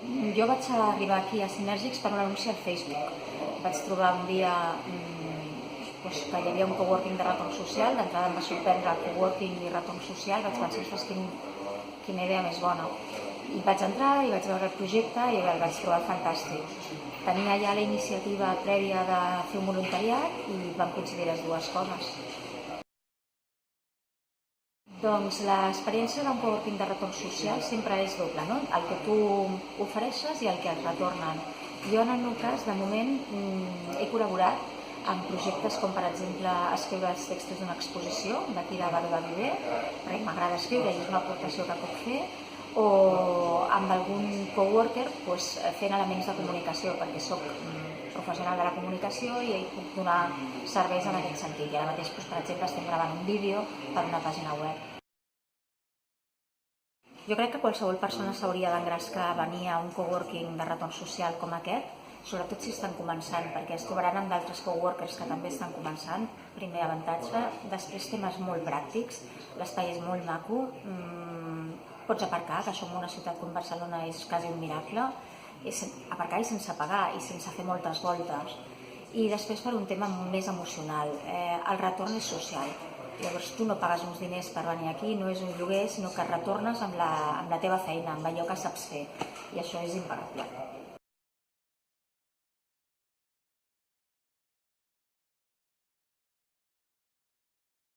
Jo vaig arribar aquí a Sinèrgics per un anunci al Facebook. Vaig trobar un dia que hi havia un coworking de retorn social. D'entrada em va sorprendre el coworking i retorn social. Vaig pensar, ostres, quina idea més bona. I vaig entrar i vaig veure el projecte i el vaig trobar fantàstic. Tenia ja la iniciativa prèvia de fer un voluntariat i vam coincidir les dues coses. Doncs l'experiència d'un coworking de retorn social sempre és doble, no? El que tu ofereixes i el que et retornen. Jo, en el meu cas, de moment, he col·laborat amb projectes com, per exemple, escriure els textos d'una exposició d'aquí de Baró de Viver, perquè m'agrada escriure i és una aportació que puc fer, o amb algun coworker fent elements de comunicació, perquè soc professional de la comunicació i puc donar serveis en aquest sentit. I ara mateix, per exemple, estem gravant un vídeo per una pàgina web. Jo crec que qualsevol persona s'hauria d'engrescar a venir a un coworking de retorn social com aquest, sobretot si estan començant, perquè es trobaran amb d'altres coworkers que també estan començant. Primer avantatge. Després, temes molt pràctics. L'espai és molt maco. Pots aparcar, que això en una ciutat com Barcelona és quasi un miracle. Aparcar i sense pagar i sense fer moltes voltes. I després, per un tema més emocional, el retorn és social. Llavors tu no pagues uns diners per venir aquí, no és un lloguer, sinó que retornes amb la teva feina, amb allò que saps fer. I això és impagable.